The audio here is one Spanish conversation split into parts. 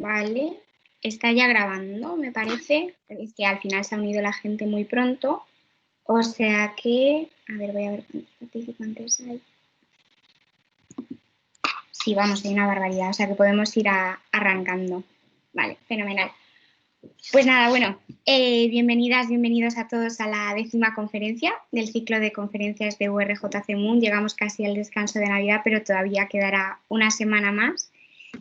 Vale, está ya grabando, me parece. Es que al final se ha unido la gente muy pronto. O sea que, a ver, voy a ver cuántos participantes hay. Sí, vamos, hay una barbaridad, o sea que podemos ir arrancando. Vale, fenomenal. Pues nada, bueno, bienvenidas, bienvenidos a todos a la 10ª conferencia del ciclo de conferencias de URJC Moon. Llegamos casi al descanso de Navidad, pero todavía quedará una semana más.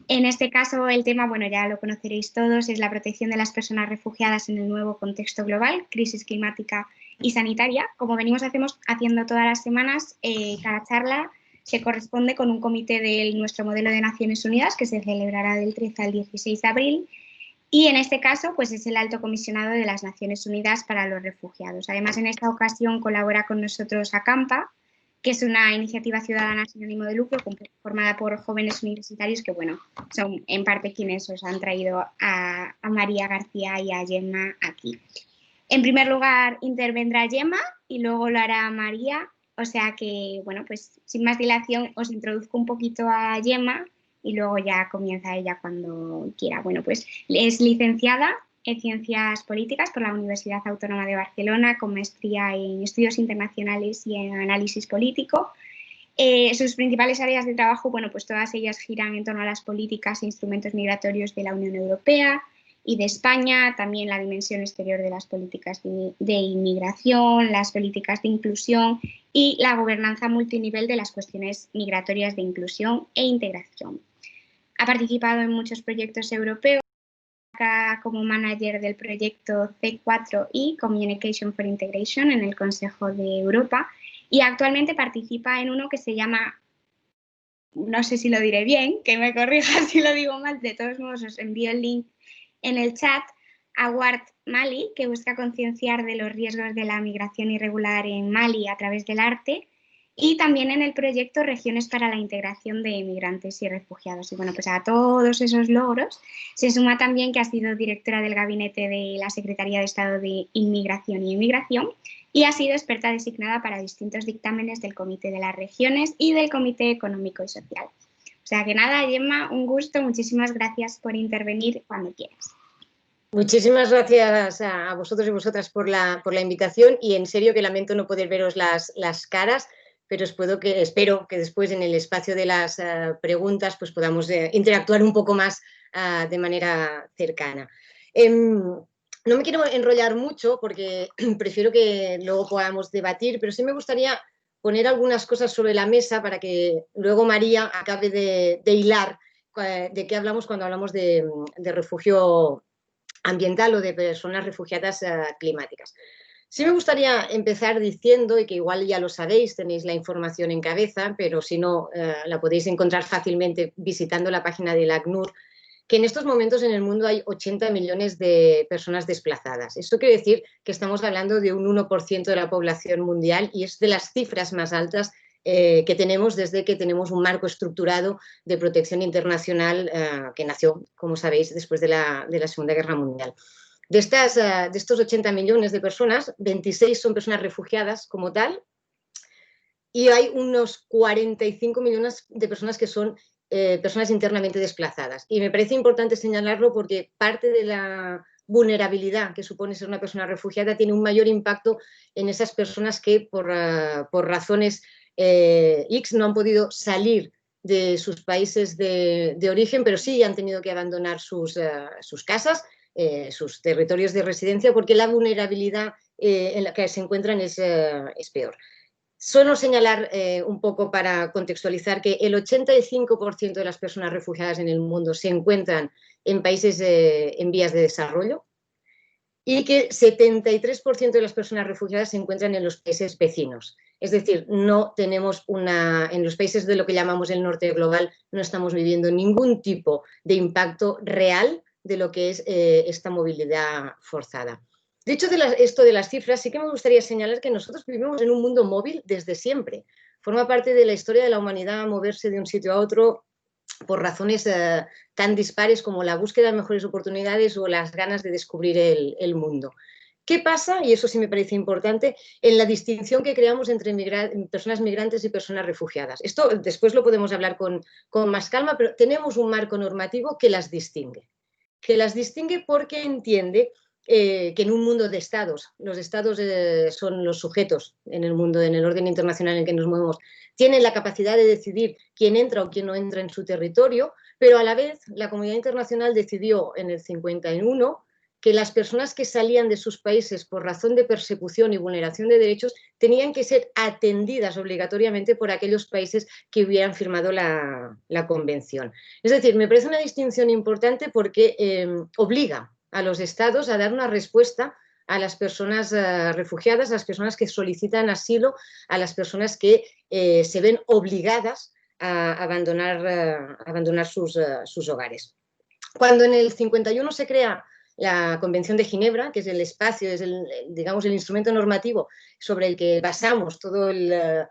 En este caso, el tema, bueno, ya lo conoceréis todos, es la protección de las personas refugiadas en el nuevo contexto global, crisis climática y sanitaria. Como venimos haciendo todas las semanas, cada charla se corresponde con un comité de nuestro modelo de Naciones Unidas, que se celebrará del 13 al 16 de abril, y en este caso, pues es el Alto Comisionado de las Naciones Unidas para los Refugiados. Además, en esta ocasión colabora con nosotros Acampa, que es una iniciativa ciudadana sin ánimo de lucro formada por jóvenes universitarios que, bueno, son en parte quienes os han traído a María García y a Gemma aquí. En primer lugar, intervendrá Gemma y luego lo hará María. O sea que, bueno, pues sin más dilación os introduzco un poquito a Gemma y luego ya comienza ella cuando quiera. Bueno, pues es licenciada en Ciencias Políticas por la Universidad Autónoma de Barcelona, con maestría en Estudios Internacionales y en Análisis Político. Sus principales áreas de trabajo, bueno, pues todas ellas giran en torno a las políticas e instrumentos migratorios de la Unión Europea y de España, también la dimensión exterior de las políticas de inmigración, las políticas de inclusión y la gobernanza multinivel de las cuestiones migratorias de inclusión e integración. Ha participado en muchos proyectos europeos, como manager del proyecto C4I, Communication for Integration, en el Consejo de Europa, y actualmente participa en uno que se llama, no sé si lo diré bien, que me corrija si lo digo mal, de todos modos os envío el link en el chat, Award Mali, que busca concienciar de los riesgos de la migración irregular en Mali a través del arte, y también en el proyecto Regiones para la Integración de Migrantes y Refugiados. Y bueno, pues a todos esos logros se suma también que ha sido directora del gabinete de la Secretaría de Estado de Inmigración y Emigración y ha sido experta designada para distintos dictámenes del Comité de las Regiones y del Comité Económico y Social. O sea que nada, Gemma, un gusto, muchísimas gracias por intervenir cuando quieras. Muchísimas gracias a vosotros y vosotras por la invitación, y en serio que lamento no poder veros las caras, pero espero que después en el espacio de las preguntas pues podamos interactuar un poco más de manera cercana. No me quiero enrollar mucho porque prefiero que luego podamos debatir, pero sí me gustaría poner algunas cosas sobre la mesa para que luego María acabe de hilar de qué hablamos cuando hablamos de refugio ambiental o de personas refugiadas climáticas. Sí me gustaría empezar diciendo, y que igual ya lo sabéis, tenéis la información en cabeza, pero si no, la podéis encontrar fácilmente visitando la página del ACNUR, que en estos momentos en el mundo hay 80 millones de personas desplazadas. Esto quiere decir que estamos hablando de un 1% de la población mundial y es de las cifras más altas que tenemos desde que tenemos un marco estructurado de protección internacional que nació, como sabéis, después de la Segunda Guerra Mundial. De estos 80 millones de personas, 26 son personas refugiadas como tal, y hay unos 45 millones de personas que son personas internamente desplazadas. Y me parece importante señalarlo porque parte de la vulnerabilidad que supone ser una persona refugiada tiene un mayor impacto en esas personas que por razones X no han podido salir de sus países de origen, pero sí han tenido que abandonar sus casas, sus territorios de residencia, porque la vulnerabilidad en la que se encuentran es peor. Solo señalar un poco para contextualizar que el 85% de las personas refugiadas en el mundo se encuentran en países en vías de desarrollo y que 73% de las personas refugiadas se encuentran en los países vecinos. Es decir, no tenemos en los países de lo que llamamos el norte global, no estamos viviendo ningún tipo de impacto real de lo que es esta movilidad forzada. Dicho esto de las cifras, sí que me gustaría señalar que nosotros vivimos en un mundo móvil desde siempre. Forma parte de la historia de la humanidad moverse de un sitio a otro por razones tan dispares como la búsqueda de mejores oportunidades o las ganas de descubrir el mundo. ¿Qué pasa? Y eso sí me parece importante, en la distinción que creamos entre personas migrantes y personas refugiadas. Esto después lo podemos hablar con más calma, pero tenemos un marco normativo que las distingue. que las distingue porque entiende que en un mundo de estados, los estados son los sujetos en el mundo, en el orden internacional en el que nos movemos, tienen la capacidad de decidir quién entra o quién no entra en su territorio, pero a la vez la comunidad internacional decidió en el 51 que las personas que salían de sus países por razón de persecución y vulneración de derechos tenían que ser atendidas obligatoriamente por aquellos países que hubieran firmado la convención. Es decir, me parece una distinción importante porque obliga a los estados a dar una respuesta a las personas refugiadas, a las personas que solicitan asilo, a las personas que se ven obligadas a abandonar sus hogares. Cuando en el 51 se crea la Convención de Ginebra, que es el espacio, es digamos, el instrumento normativo sobre el que basamos todo el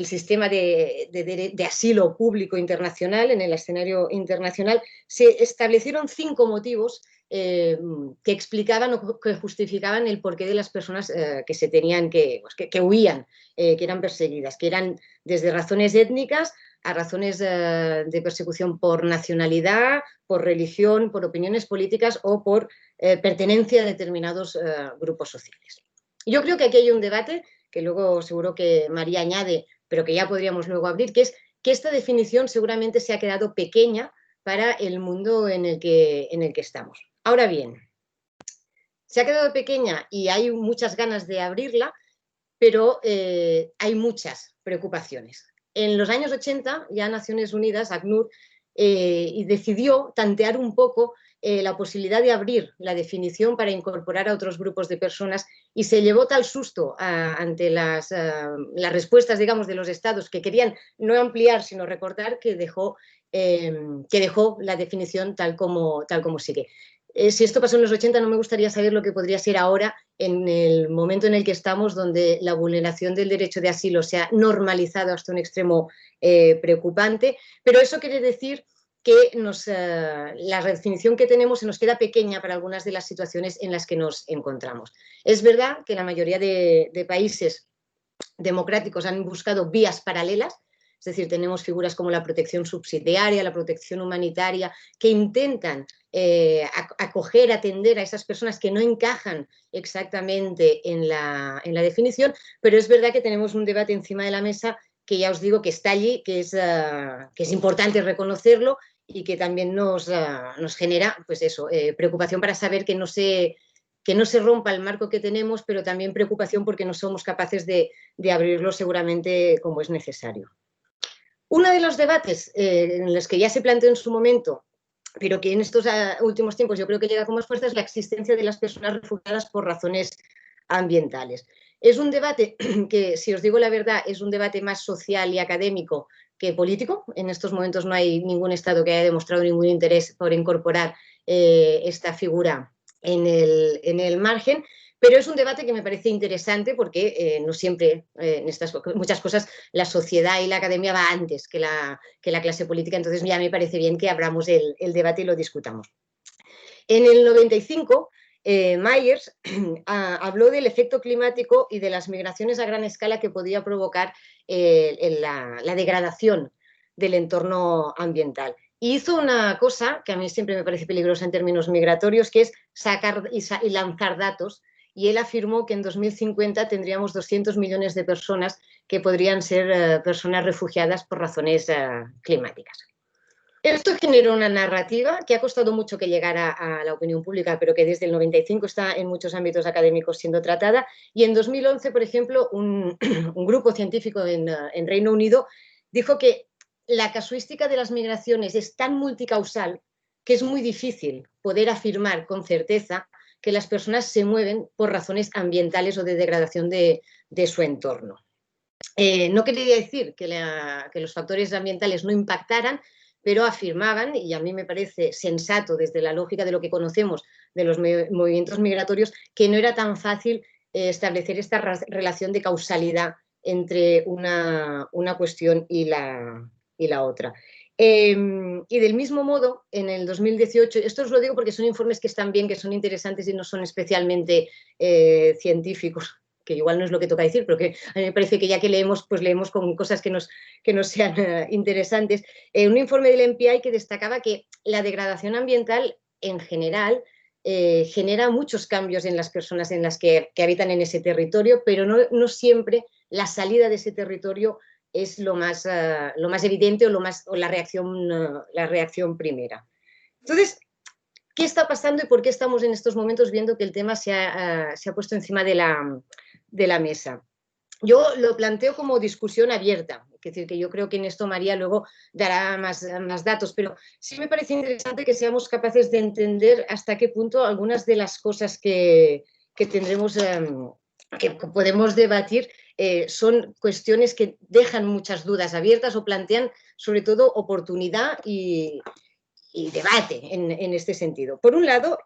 sistema de asilo público internacional en el escenario internacional, se establecieron 5 motivos que explicaban o que justificaban el porqué de las personas que se tenían que huían, que eran perseguidas, que eran desde razones étnicas a razones de persecución por nacionalidad, por religión, por opiniones políticas o por pertenencia a determinados grupos sociales. Yo creo que aquí hay un debate que luego seguro que María añade, pero que ya podríamos luego abrir, que es que esta definición seguramente se ha quedado pequeña para el mundo en el que estamos. Ahora bien, se ha quedado pequeña y hay muchas ganas de abrirla, pero hay muchas preocupaciones. En los años 80 ya Naciones Unidas, ACNUR, decidió tantear un poco la posibilidad de abrir la definición para incorporar a otros grupos de personas y se llevó tal susto ante las respuestas, digamos, de los estados que querían no ampliar sino recortar que dejó la definición tal como sigue. Si esto pasó en los 80, no me gustaría saber lo que podría ser ahora en el momento en el que estamos, donde la vulneración del derecho de asilo se ha normalizado hasta un extremo preocupante, pero eso quiere decir que la definición que tenemos se nos queda pequeña para algunas de las situaciones en las que nos encontramos. Es verdad que la mayoría de países democráticos han buscado vías paralelas, es decir, tenemos figuras como la protección subsidiaria, la protección humanitaria, que intentan acoger, atender a esas personas que no encajan exactamente en la definición, pero es verdad que tenemos un debate encima de la mesa que ya os digo que está allí, que es importante reconocerlo y que también nos genera pues eso, preocupación para saber que no se rompa el marco que tenemos, pero también preocupación porque no somos capaces de abrirlo seguramente como es necesario. Uno de los debates en los que ya se planteó en su momento, pero que en estos últimos tiempos yo creo que llega con más fuerza, es la existencia de las personas refugiadas por razones ambientales. Es un debate que, si os digo la verdad, es un debate más social y académico que político. En estos momentos no hay ningún Estado que haya demostrado ningún interés por incorporar esta figura en el margen, pero es un debate que me parece interesante porque no siempre, en muchas cosas, la sociedad y la academia va antes que la clase política, entonces ya me parece bien que abramos el debate y lo discutamos. En el 95, Myers habló del efecto climático y de las migraciones a gran escala que podía provocar la degradación del entorno ambiental. Y hizo una cosa que a mí siempre me parece peligrosa en términos migratorios, que es sacar y lanzar datos. Y él afirmó que en 2050 tendríamos 200 millones de personas que podrían ser personas refugiadas por razones climáticas. Esto generó una narrativa que ha costado mucho que llegara a la opinión pública, pero que desde el 95 está en muchos ámbitos académicos siendo tratada. Y en 2011, por ejemplo, un grupo científico en Reino Unido dijo que la casuística de las migraciones es tan multicausal que es muy difícil poder afirmar con certeza que las personas se mueven por razones ambientales o de degradación de su entorno. No quería decir que los factores ambientales no impactaran, pero afirmaban, y a mí me parece sensato desde la lógica de lo que conocemos de los movimientos migratorios, que no era tan fácil establecer esta relación de causalidad entre una cuestión y la otra. Y del mismo modo, en el 2018, esto os lo digo porque son informes que están bien, que son interesantes y no son especialmente científicos, que igual no es lo que toca decir, pero que a mí me parece que ya que leemos, pues leemos con cosas que nos sean interesantes. Un informe del MPI que destacaba que la degradación ambiental en general genera muchos cambios en las personas en las que habitan en ese territorio, pero no siempre la salida de ese territorio es lo más evidente o la reacción primera. Entonces, ¿qué está pasando y por qué estamos en estos momentos viendo que el tema se ha puesto encima de la mesa? Yo lo planteo como discusión abierta, es decir, que yo creo que en esto María luego dará más datos, pero sí me parece interesante que seamos capaces de entender hasta qué punto algunas de las cosas que tendremos, que podemos debatir, son cuestiones que dejan muchas dudas abiertas o plantean sobre todo oportunidad y debate en este sentido. Por un lado,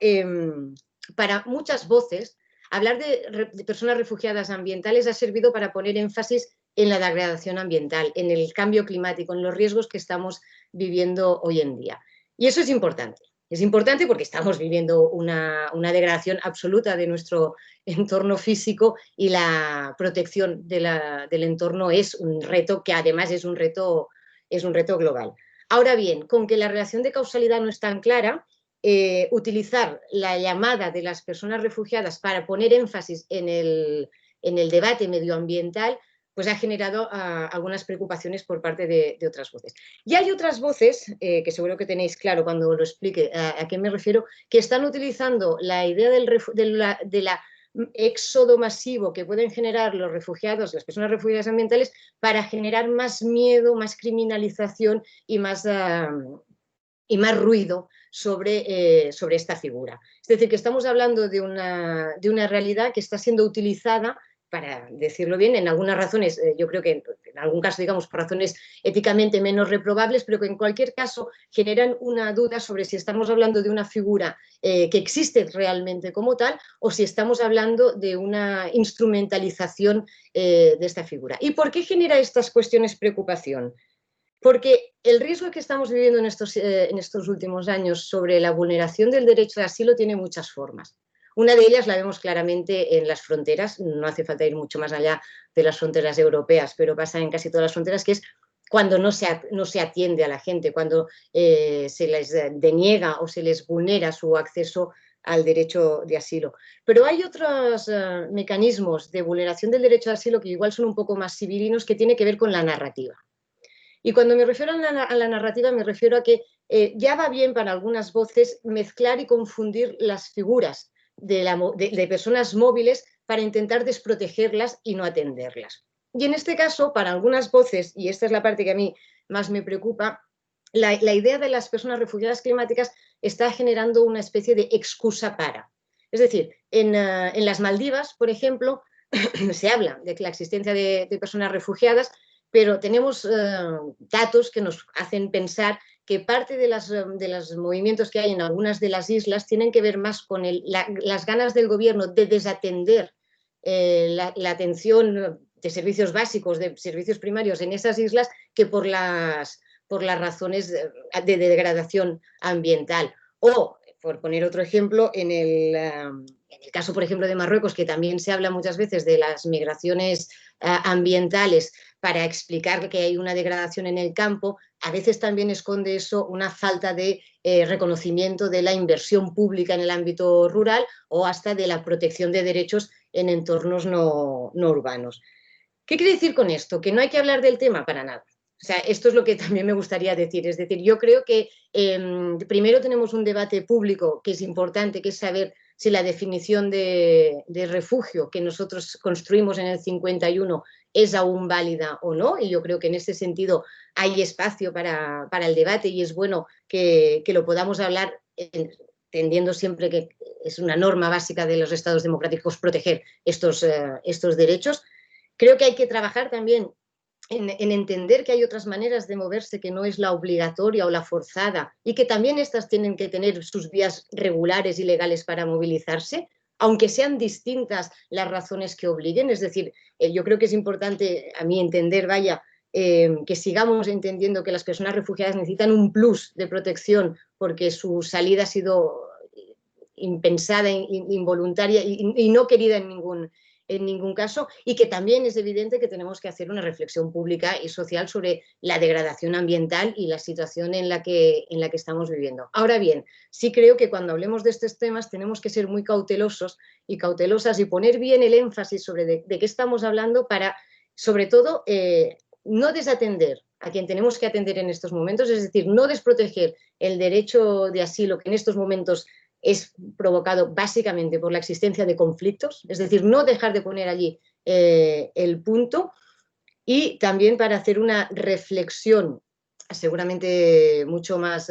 para muchas voces, hablar de personas refugiadas ambientales ha servido para poner énfasis en la degradación ambiental, en el cambio climático, en los riesgos que estamos viviendo hoy en día. Y eso es importante. Es importante porque estamos viviendo una degradación absoluta de nuestro entorno físico y la protección del entorno es un reto que además es un reto global. Ahora bien, con que la relación de causalidad no es tan clara, utilizar la llamada de las personas refugiadas para poner énfasis en el debate medioambiental, pues ha generado algunas preocupaciones por parte de otras voces. Y hay otras voces, que seguro que tenéis claro cuando lo explique a qué me refiero, que están utilizando la idea de la éxodo masivo que pueden generar los refugiados, las personas refugiadas ambientales, para generar más miedo, más criminalización y más ruido sobre esta figura. Es decir, que estamos hablando de una realidad que está siendo utilizada, para decirlo bien, en algunas razones, yo creo que en algún caso, digamos, por razones éticamente menos reprobables, pero que en cualquier caso generan una duda sobre si estamos hablando de una figura que existe realmente como tal o si estamos hablando de una instrumentalización de esta figura. ¿Y por qué genera estas cuestiones preocupación? Porque el riesgo que estamos viviendo en estos últimos años sobre la vulneración del derecho de asilo tiene muchas formas. Una de ellas la vemos claramente en las fronteras, no hace falta ir mucho más allá de las fronteras europeas, pero pasa en casi todas las fronteras, que es cuando no se atiende a la gente, cuando se les deniega o se les vulnera su acceso al derecho de asilo. Pero hay otros mecanismos de vulneración del derecho de asilo que igual son un poco más civilinos, que tienen que ver con la narrativa. Y cuando me refiero a la narrativa, me refiero a que ya va bien para algunas voces mezclar y confundir las figuras de personas móviles para intentar desprotegerlas y no atenderlas. Y en este caso, para algunas voces, y esta es la parte que a mí más me preocupa, la idea de las personas refugiadas climáticas está generando una especie de excusa para. Es decir, en las Maldivas, por ejemplo, se habla de la existencia de personas refugiadas, pero tenemos datos que nos hacen pensar que parte de los movimientos que hay en algunas de las islas tienen que ver más con las ganas del gobierno de desatender la atención de servicios básicos, de servicios primarios en esas islas, que por las razones de degradación ambiental. O, por poner otro ejemplo, en el caso, por ejemplo, de Marruecos, que también se habla muchas veces de las migraciones ambientales para explicar que hay una degradación en el campo, a veces también esconde eso una falta de reconocimiento de la inversión pública en el ámbito rural o hasta de la protección de derechos en entornos no urbanos. ¿Qué quiere decir con esto? Que no hay que hablar del tema para nada. O sea, esto es lo que también me gustaría decir. Es decir, yo creo que primero tenemos un debate público que es importante, que es saber si la definición de refugio que nosotros construimos en el 51 es aún válida o no, y yo creo que en ese sentido hay espacio para el debate y es bueno que lo podamos hablar entendiendo siempre que es una norma básica de los estados democráticos proteger estos derechos. Creo que hay que trabajar también en entender que hay otras maneras de moverse, que no es la obligatoria o la forzada, y que también estas tienen que tener sus vías regulares y legales para movilizarse, aunque sean distintas las razones que obliguen. Es decir, yo creo que es importante, a mi entender, que sigamos entendiendo que las personas refugiadas necesitan un plus de protección porque su salida ha sido impensada, involuntaria y no querida en en ningún caso, y que también es evidente que tenemos que hacer una reflexión pública y social sobre la degradación ambiental y la situación en la que estamos viviendo. Ahora bien, sí creo que cuando hablemos de estos temas tenemos que ser muy cautelosos y cautelosas y poner bien el énfasis sobre de qué estamos hablando para, sobre todo, no desatender a quien tenemos que atender en estos momentos, es decir, no desproteger el derecho de asilo que en estos momentos es provocado básicamente por la existencia de conflictos, es decir, no dejar de poner allí el punto, y también para hacer una reflexión seguramente mucho más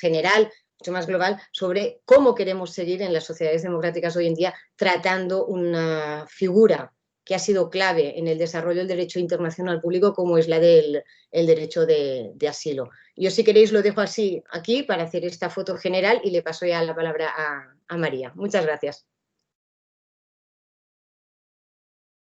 general, mucho más global, sobre cómo queremos seguir en las sociedades democráticas hoy en día tratando una figura que ha sido clave en el desarrollo del derecho internacional público, como es la del derecho de asilo. Yo, si queréis, lo dejo así aquí para hacer esta foto general y le paso ya la palabra a María. Muchas gracias.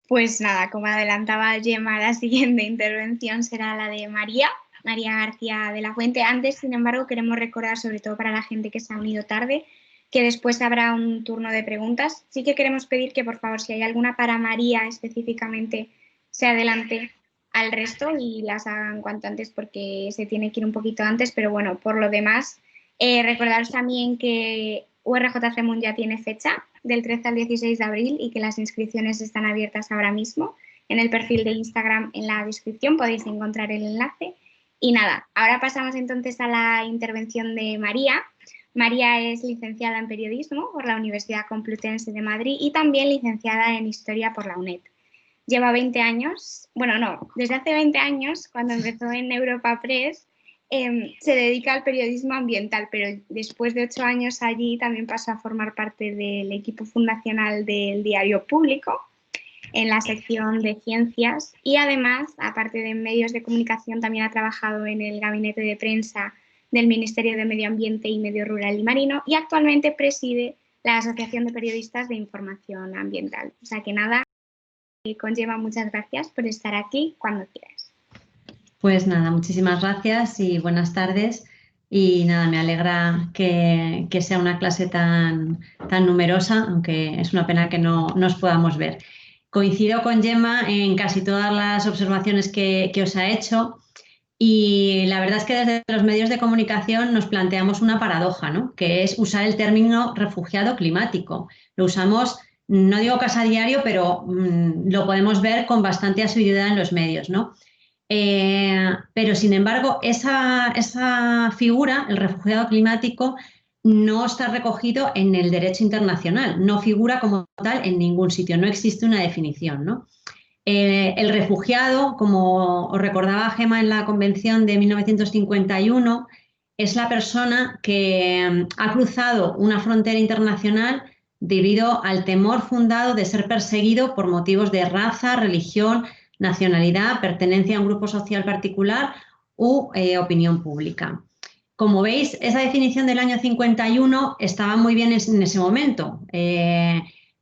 Pues nada, como adelantaba Gemma, la siguiente intervención será la de María García de la Fuente. Antes, sin embargo, queremos recordar, sobre todo para la gente que se ha unido tarde, que después habrá un turno de preguntas. Sí que queremos pedir que, por favor, si hay alguna para María específicamente, se adelante al resto y las hagan cuanto antes, porque se tiene que ir un poquito antes, pero bueno, por lo demás, recordaros también que URJC Mun ya tiene fecha, del 13 al 16 de abril, y que las inscripciones están abiertas ahora mismo. En el perfil de Instagram, en la descripción, podéis encontrar el enlace. Y nada, ahora pasamos entonces a la intervención de María. María es licenciada en Periodismo por la Universidad Complutense de Madrid y también licenciada en Historia por la UNED. Lleva 20 años, bueno, no, desde hace 20 años, cuando empezó en Europa Press, se dedica al periodismo ambiental, pero después de 8 años allí también pasó a formar parte del equipo fundacional del Diario Público en la sección de ciencias y además, aparte de medios de comunicación, también ha trabajado en el gabinete de prensa del Ministerio de Medio Ambiente y Medio Rural y Marino y actualmente preside la Asociación de Periodistas de Información Ambiental. O sea que nada, Conlleva, muchas gracias por estar aquí cuando quieras. Pues nada, muchísimas gracias y buenas tardes. Y nada, me alegra que sea una clase tan numerosa, aunque es una pena que no nos podamos ver. Coincido con Gemma en casi todas las observaciones que os ha hecho y la verdad es que desde los medios de comunicación nos planteamos una paradoja, ¿no? Que es usar el término refugiado climático. Lo usamos, no digo casi a diario, pero lo podemos ver con bastante asiduidad en los medios, ¿no? Pero sin embargo, esa figura, el refugiado climático, no está recogido en el derecho internacional, no figura como tal en ningún sitio, no existe una definición, ¿no? El refugiado, como os recordaba Gemma en la Convención de 1951, es la persona que ha cruzado una frontera internacional debido al temor fundado de ser perseguido por motivos de raza, religión, nacionalidad, pertenencia a un grupo social particular u opinión pública. Como veis, esa definición del año 51 estaba muy bien en ese momento,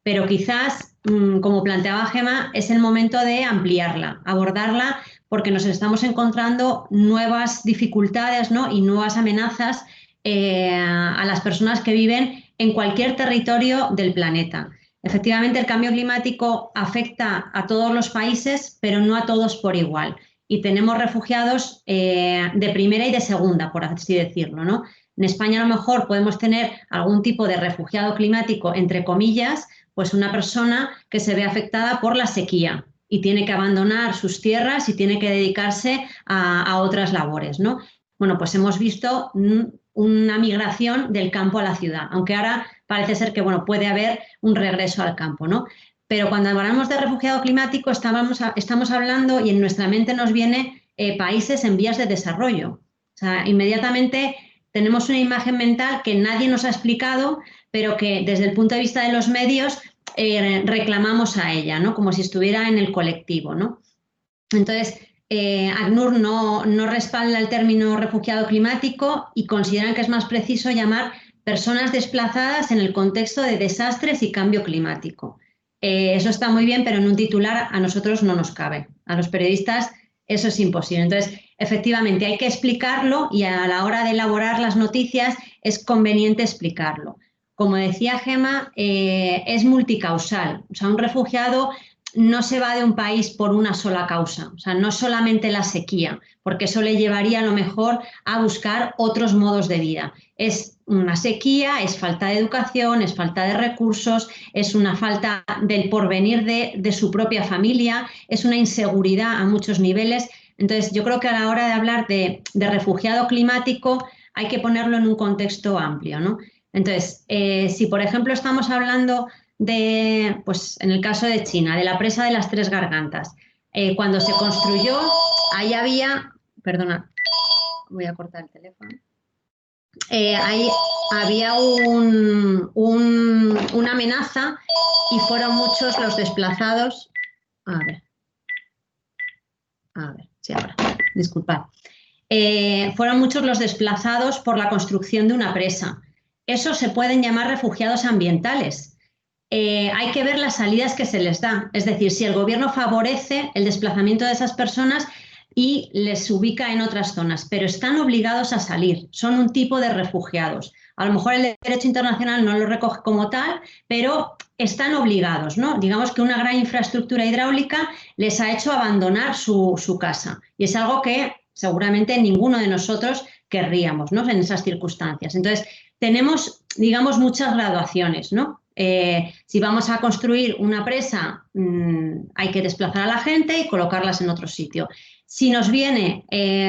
pero quizás, como planteaba Gemma, es el momento de ampliarla, abordarla, porque nos estamos encontrando nuevas dificultades, ¿no? Y nuevas amenazas a las personas que viven en cualquier territorio del planeta. Efectivamente, el cambio climático afecta a todos los países, pero no a todos por igual. Y tenemos refugiados de primera y de segunda, por así decirlo, ¿no? En España a lo mejor podemos tener algún tipo de refugiado climático, entre comillas, pues una persona que se ve afectada por la sequía y tiene que abandonar sus tierras y tiene que dedicarse a otras labores, ¿no? Bueno, pues hemos visto una migración del campo a la ciudad, aunque ahora parece ser que, bueno, puede haber un regreso al campo, ¿no? Pero cuando hablamos de refugiado climático estamos hablando y en nuestra mente nos viene países en vías de desarrollo. O sea, inmediatamente tenemos una imagen mental que nadie nos ha explicado, pero que desde el punto de vista de los medios reclamamos a ella, ¿no? Como si estuviera en el colectivo, ¿no? Entonces, ACNUR no respalda el término refugiado climático y consideran que es más preciso llamar personas desplazadas en el contexto de desastres y cambio climático. Eso está muy bien, pero en un titular a nosotros no nos cabe. A los periodistas eso es imposible. Entonces, efectivamente, hay que explicarlo y a la hora de elaborar las noticias es conveniente explicarlo. como decía Gemma, es multicausal. O sea, un refugiado no se va de un país por una sola causa, o sea, no solamente la sequía, porque eso le llevaría a lo mejor a buscar otros modos de vida. Es una sequía, es falta de educación, es falta de recursos, es una falta del porvenir de su propia familia, es una inseguridad a muchos niveles. Entonces, yo creo que a la hora de hablar de refugiado climático hay que ponerlo en un contexto amplio, ¿no? Entonces, si por ejemplo estamos hablando de, pues en el caso de China, de la presa de las Tres Gargantas. Cuando se construyó, ahí había, perdona, voy a cortar el teléfono, ahí había una amenaza y fueron muchos los desplazados. A ver, sí, ahora, disculpad. Fueron muchos los desplazados por la construcción de una presa. Eso se pueden llamar refugiados ambientales. Hay que ver las salidas que se les da. Es decir, si el gobierno favorece el desplazamiento de esas personas y les ubica en otras zonas, pero están obligados a salir, son un tipo de refugiados. A lo mejor el derecho internacional no lo recoge como tal, pero están obligados, ¿no? Digamos que una gran infraestructura hidráulica les ha hecho abandonar su casa y es algo que seguramente ninguno de nosotros querríamos, ¿no? En esas circunstancias. Entonces, tenemos, digamos, muchas graduaciones, ¿no? Si vamos a construir una presa, hay que desplazar a la gente y colocarlas en otro sitio. Si nos viene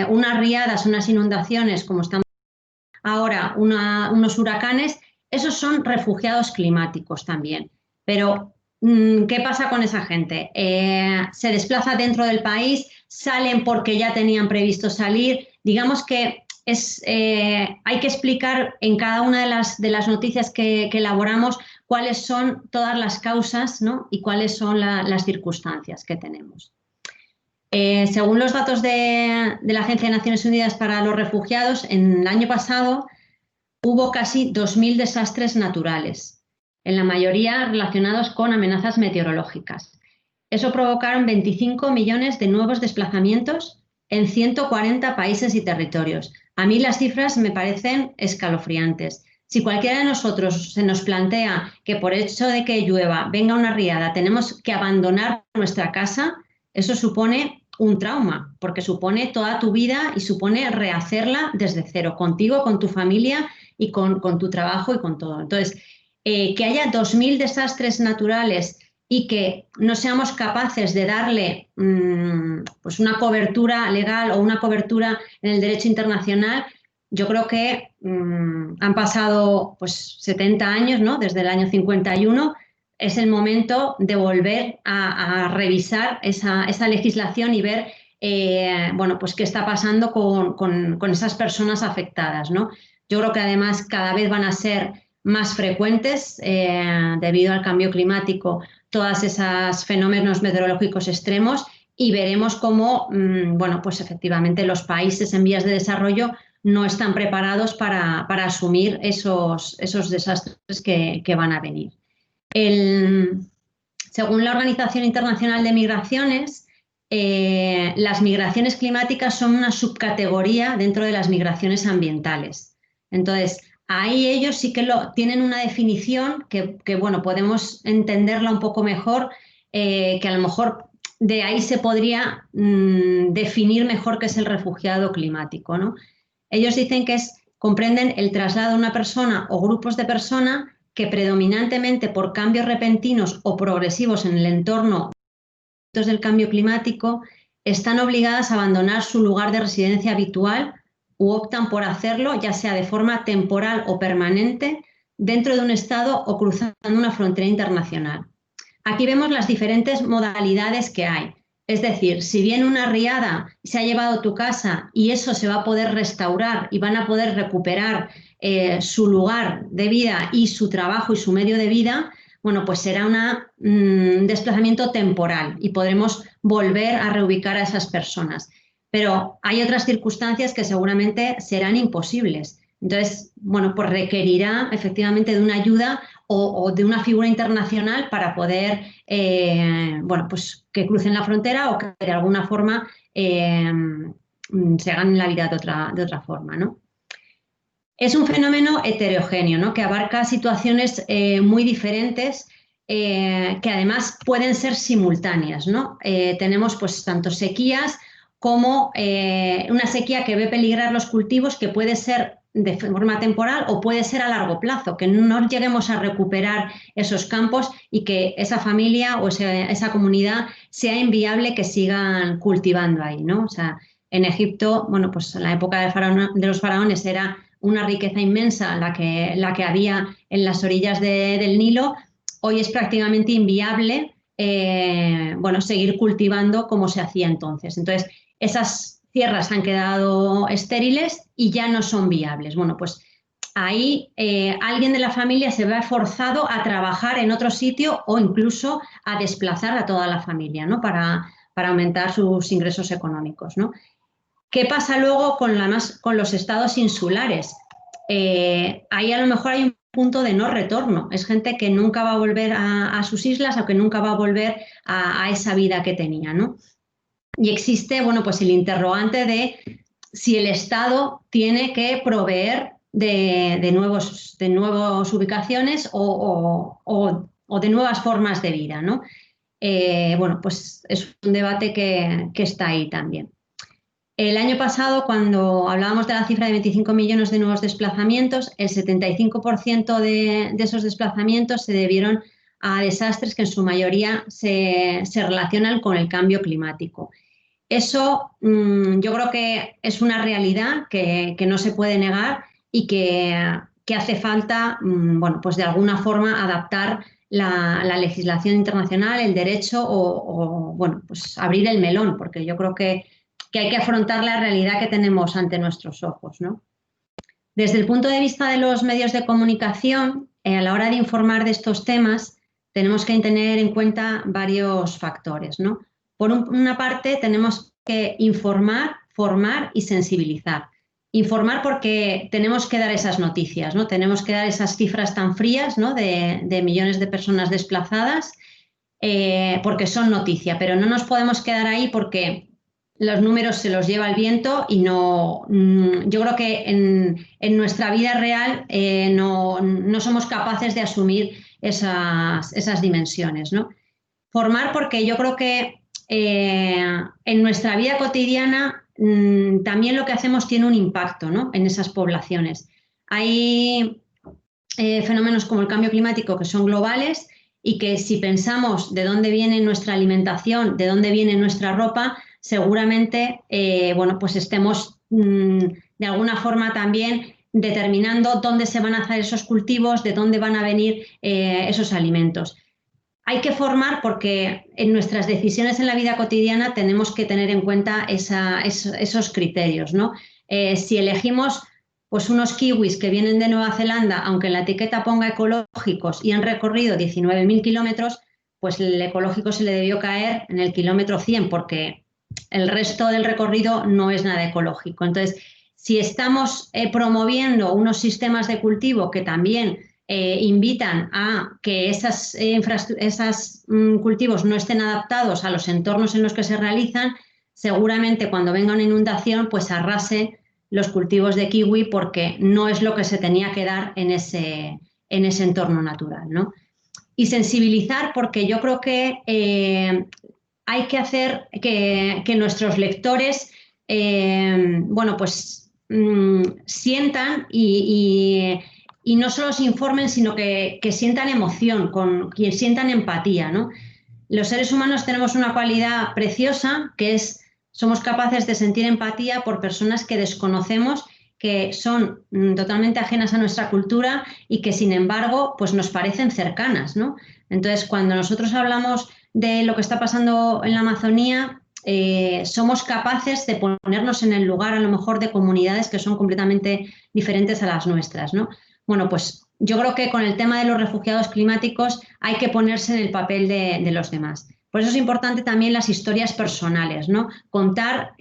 unas riadas, unas inundaciones, como estamos ahora, unos huracanes, esos son refugiados climáticos también. Pero, ¿qué pasa con esa gente? Se desplaza dentro del país, salen porque ya tenían previsto salir. Digamos que hay que explicar en cada una de las noticias que elaboramos cuáles son todas las causas, ¿no? Y cuáles son las circunstancias que tenemos. Según los datos de la Agencia de Naciones Unidas para los Refugiados, en el año pasado hubo casi 2.000 desastres naturales, en la mayoría relacionados con amenazas meteorológicas. Eso provocaron 25 millones de nuevos desplazamientos en 140 países y territorios. A mí las cifras me parecen escalofriantes. Si cualquiera de nosotros se nos plantea que por hecho de que llueva, venga una riada, tenemos que abandonar nuestra casa, eso supone un trauma, porque supone toda tu vida y supone rehacerla desde cero, contigo, con tu familia y con tu trabajo y con todo. Entonces, que haya 2.000 desastres naturales y que no seamos capaces de darle pues una cobertura legal o una cobertura en el derecho internacional, yo creo que han pasado pues 70 años, ¿no? Desde el año 51, es el momento de volver a revisar esa legislación y ver bueno, pues qué está pasando con esas personas afectadas, ¿no? Yo creo que además cada vez van a ser más frecuentes debido al cambio climático, todos esos fenómenos meteorológicos extremos, y veremos cómo, bueno, pues efectivamente los países en vías de desarrollo no están preparados para asumir esos desastres que van a venir. Según la Organización Internacional de Migraciones, las migraciones climáticas son una subcategoría dentro de las migraciones ambientales. Entonces, ahí ellos sí que tienen una definición que bueno, podemos entenderla un poco mejor, que a lo mejor de ahí se podría definir mejor qué es el refugiado climático, ¿no? Ellos dicen que comprenden el traslado de una persona o grupos de personas que predominantemente por cambios repentinos o progresivos en el entorno del cambio climático están obligadas a abandonar su lugar de residencia habitual u optan por hacerlo, ya sea de forma temporal o permanente, dentro de un estado o cruzando una frontera internacional. Aquí vemos las diferentes modalidades que hay. Es decir, si viene una riada, se ha llevado tu casa y eso se va a poder restaurar y van a poder recuperar su lugar de vida y su trabajo y su medio de vida, bueno, pues será un desplazamiento temporal y podremos volver a reubicar a esas personas. Pero hay otras circunstancias que seguramente serán imposibles. Entonces, bueno, pues requerirá efectivamente de una ayuda o de una figura internacional para poder, bueno, pues que crucen la frontera o que de alguna forma se ganen la vida de otra forma, ¿no? Es un fenómeno heterogéneo, ¿no? Que abarca situaciones muy diferentes, que además pueden ser simultáneas, ¿no? Tenemos pues tanto sequías como una sequía que ve peligrar los cultivos, que puede ser de forma temporal o puede ser a largo plazo, que no lleguemos a recuperar esos campos y que esa familia o esa comunidad sea inviable que sigan cultivando ahí, ¿no? O sea, en Egipto, bueno, pues en la época de los faraones era una riqueza inmensa la que había en las orillas del Nilo. Hoy es prácticamente inviable bueno, seguir cultivando como se hacía entonces. Entonces, esas tierras han quedado estériles y ya no son viables. Bueno, pues ahí alguien de la familia se ve forzado a trabajar en otro sitio o incluso a desplazar a toda la familia, ¿no? Para aumentar sus ingresos económicos, ¿no? ¿Qué pasa luego con los estados insulares? Ahí a lo mejor hay un punto de no retorno. Es gente que nunca va a volver a sus islas o que nunca va a volver a esa vida que tenía, ¿no? Y existe, bueno, pues el interrogante de si el Estado tiene que proveer de nuevas ubicaciones o de nuevas formas de vida, ¿no? Bueno, pues es un debate que está ahí también. El año pasado, cuando hablábamos de la cifra de 25 millones de nuevos desplazamientos, el 75% de esos desplazamientos se debieron a desastres que en su mayoría se relacionan con el cambio climático. Eso yo creo que es una realidad que no se puede negar y que hace falta, bueno, pues de alguna forma adaptar la legislación internacional, el derecho o bueno, pues abrir el melón, porque yo creo que hay que afrontar la realidad que tenemos ante nuestros ojos, ¿no? Desde el punto de vista de los medios de comunicación, a la hora de informar de estos temas, tenemos que tener en cuenta varios factores, ¿no? Por una parte, tenemos que informar, formar y sensibilizar. Informar porque tenemos que dar esas noticias, ¿no? Tenemos que dar esas cifras tan frías, ¿no? de millones de personas desplazadas, porque son noticia, pero no nos podemos quedar ahí porque los números se los lleva el viento y no, yo creo que en nuestra vida real no somos capaces de asumir esas dimensiones, ¿no? Formar porque yo creo que en nuestra vida cotidiana también lo que hacemos tiene un impacto, ¿no? En esas poblaciones. Hay fenómenos como el cambio climático que son globales y que si pensamos de dónde viene nuestra alimentación, de dónde viene nuestra ropa, seguramente bueno, pues estemos de alguna forma también determinando dónde se van a hacer esos cultivos, de dónde van a venir esos alimentos. Hay que formar porque en nuestras decisiones en la vida cotidiana tenemos que tener en cuenta esos criterios, ¿no? Si elegimos pues unos kiwis que vienen de Nueva Zelanda, aunque en la etiqueta ponga ecológicos y han recorrido 19.000 kilómetros, pues el ecológico se le debió caer en el kilómetro 100 porque el resto del recorrido no es nada ecológico. Entonces, si estamos promoviendo unos sistemas de cultivo que también invitan a que esos cultivos no estén adaptados a los entornos en los que se realizan, seguramente cuando venga una inundación pues arrase los cultivos de kiwi porque no es lo que se tenía que dar en ese entorno natural, ¿no? Y sensibilizar porque yo creo que hay que hacer que nuestros lectores bueno, pues sientan y no solo se informen, sino que sientan emoción, que sientan empatía, ¿no? Los seres humanos tenemos una cualidad preciosa que es somos capaces de sentir empatía por personas que desconocemos, que son totalmente ajenas a nuestra cultura y que sin embargo pues nos parecen cercanas, ¿no? Entonces cuando nosotros hablamos de lo que está pasando en la Amazonía, somos capaces de ponernos en el lugar a lo mejor de comunidades que son completamente diferentes a las nuestras, ¿no? Bueno, pues yo creo que con el tema de los refugiados climáticos hay que ponerse en el papel de los demás. Por eso es importante también las historias personales, ¿no? Contar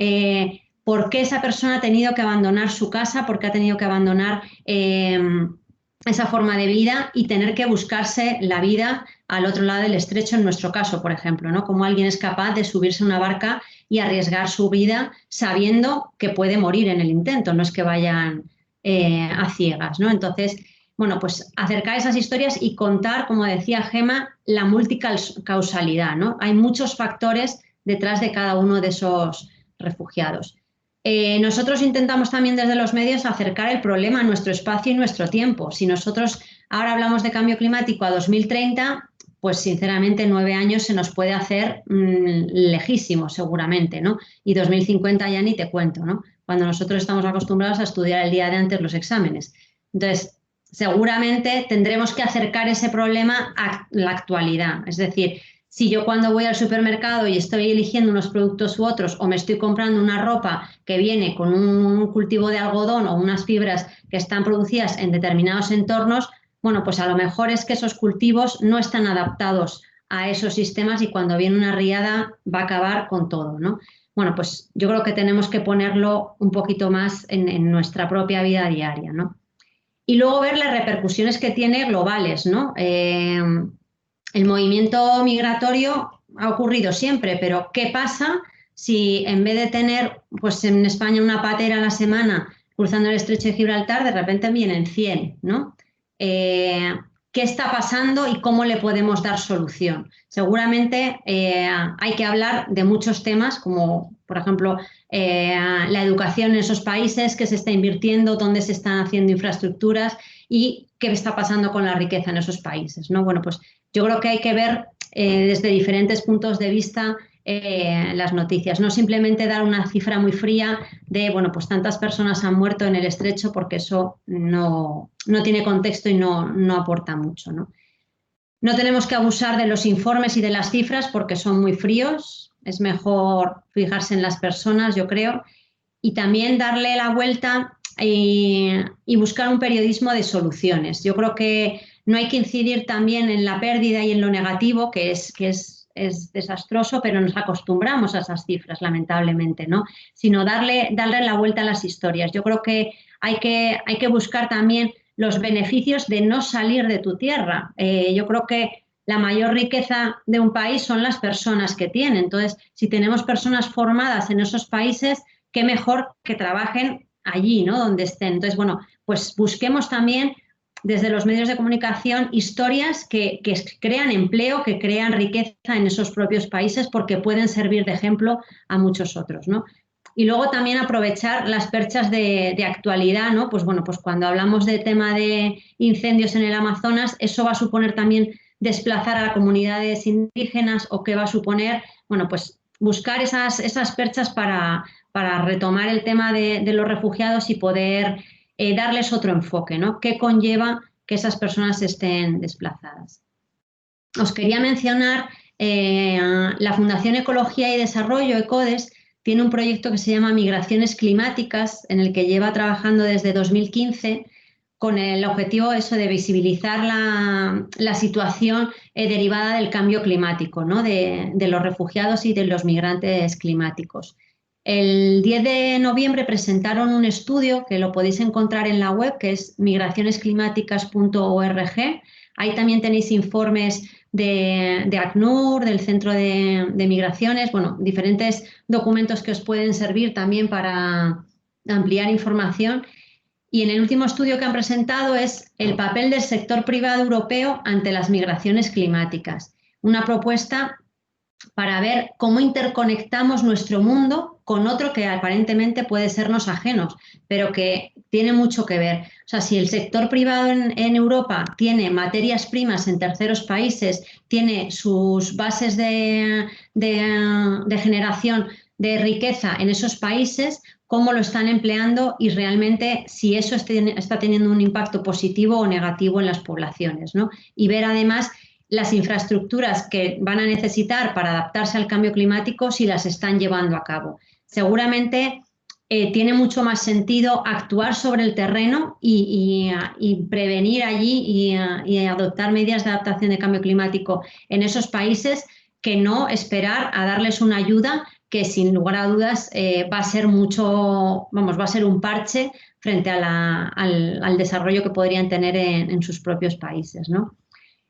por qué esa persona ha tenido que abandonar su casa, por qué ha tenido que abandonar esa forma de vida y tener que buscarse la vida al otro lado del estrecho, en nuestro caso, por ejemplo, ¿no? Cómo alguien es capaz de subirse a una barca y arriesgar su vida sabiendo que puede morir en el intento, no es que vayan a ciegas, ¿no? Entonces, bueno, pues acercar esas historias y contar, como decía Gemma, la multicausalidad, ¿no? Hay muchos factores detrás de cada uno de esos refugiados. Nosotros intentamos también desde los medios acercar el problema a nuestro espacio y nuestro tiempo. Si nosotros ahora hablamos de cambio climático a 2030, pues sinceramente 9 años se nos puede hacer lejísimo seguramente, ¿no? Y 2050 ya ni te cuento, ¿no? Cuando nosotros estamos acostumbrados a estudiar el día de antes los exámenes. Entonces, seguramente tendremos que acercar ese problema a la actualidad. Es decir, si yo cuando voy al supermercado y estoy eligiendo unos productos u otros o me estoy comprando una ropa que viene con un cultivo de algodón o unas fibras que están producidas en determinados entornos, bueno, pues a lo mejor es que esos cultivos no están adaptados a esos sistemas y cuando viene una riada va a acabar con todo, ¿no? Bueno, pues yo creo que tenemos que ponerlo un poquito más en nuestra propia vida diaria, ¿no? Y luego ver las repercusiones que tiene globales, ¿no? El movimiento migratorio ha ocurrido siempre, pero ¿qué pasa si en vez de tener, pues en España una patera a la semana cruzando el estrecho de Gibraltar, de repente vienen 100, ¿no? ¿Qué está pasando y cómo le podemos dar solución? Seguramente hay que hablar de muchos temas, como por ejemplo la educación en esos países, qué se está invirtiendo, dónde se están haciendo infraestructuras y qué está pasando con la riqueza en esos países, ¿no? Bueno, pues yo creo que hay que ver desde diferentes puntos de vista las noticias, no simplemente dar una cifra muy fría de, bueno, pues tantas personas han muerto en el estrecho, porque eso no tiene contexto y no aporta mucho, ¿no? No tenemos que abusar de los informes y de las cifras porque son muy fríos, es mejor fijarse en las personas, yo creo, y también darle la vuelta y buscar un periodismo de soluciones. Yo creo que no hay que incidir también en la pérdida y en lo negativo, que es desastroso, pero nos acostumbramos a esas cifras, lamentablemente, ¿no? Sino darle la vuelta a las historias. Yo creo que hay que buscar también los beneficios de no salir de tu tierra. Yo creo que la mayor riqueza de un país son las personas que tiene. Entonces, si tenemos personas formadas en esos países, qué mejor que trabajen allí, ¿no? Donde estén. Entonces, bueno, pues busquemos también desde los medios de comunicación historias que crean empleo, que crean riqueza en esos propios países, porque pueden servir de ejemplo a muchos otros, ¿no? Y luego también aprovechar las perchas de actualidad, ¿no? Pues bueno, pues cuando hablamos de tema de incendios en el Amazonas, eso va a suponer también desplazar a comunidades indígenas, o qué va a suponer, bueno, pues buscar esas perchas para retomar el tema de los refugiados y poder darles otro enfoque, ¿no? ¿Qué conlleva que esas personas estén desplazadas? Os quería mencionar la Fundación Ecología y Desarrollo, ECODES, tiene un proyecto que se llama Migraciones Climáticas, en el que lleva trabajando desde 2015 con el objetivo eso de visibilizar la situación derivada del cambio climático, ¿no? de los refugiados y de los migrantes climáticos. El 10 de noviembre presentaron un estudio que lo podéis encontrar en la web, que es migracionesclimáticas.org. Ahí también tenéis informes de ACNUR, del Centro de Migraciones, bueno, diferentes documentos que os pueden servir también para ampliar información. Y en el último estudio que han presentado es el papel del sector privado europeo ante las migraciones climáticas. Una propuesta para ver cómo interconectamos nuestro mundo con otro que aparentemente puede sernos ajenos, pero que tiene mucho que ver. O sea, si el sector privado en Europa tiene materias primas en terceros países, tiene sus bases de generación de riqueza en esos países, cómo lo están empleando y realmente si eso está teniendo un impacto positivo o negativo en las poblaciones, ¿no? Y ver además las infraestructuras que van a necesitar para adaptarse al cambio climático, si las están llevando a cabo. Seguramente tiene mucho más sentido actuar sobre el terreno y prevenir allí y adoptar medidas de adaptación de cambio climático en esos países, que no esperar a darles una ayuda que sin lugar a dudas va a ser va a ser un parche frente al desarrollo que podrían tener en sus propios países, ¿no?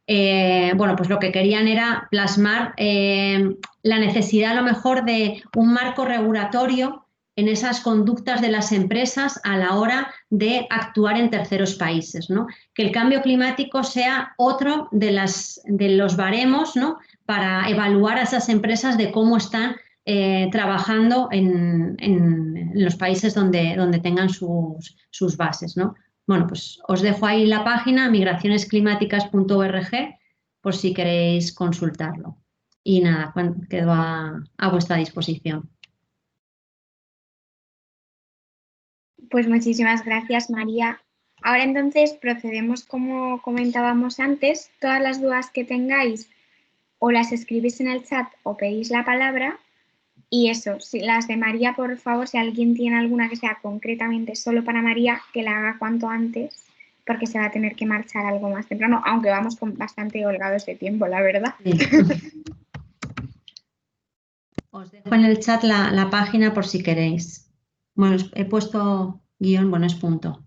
Bueno, pues lo que querían era plasmar la necesidad a lo mejor de un marco regulatorio en esas conductas de las empresas a la hora de actuar en terceros países, ¿no? Que el cambio climático sea otro de los baremos, ¿no? Para evaluar a esas empresas de cómo están trabajando en los países donde tengan sus bases, ¿no? Bueno, pues os dejo ahí la página migracionesclimáticas.org por si queréis consultarlo. Y nada, quedo a vuestra disposición. Pues muchísimas gracias, María. Ahora entonces procedemos como comentábamos antes. Todas las dudas que tengáis o las escribís en el chat o pedís la palabra. Y eso, si las de María, por favor, si alguien tiene alguna que sea concretamente solo para María, que la haga cuanto antes, porque se va a tener que marchar algo más temprano, aunque vamos con bastante holgados de tiempo, la verdad. Sí. Os dejo en el chat la página por si queréis. Bueno, he puesto guión, bueno, es punto.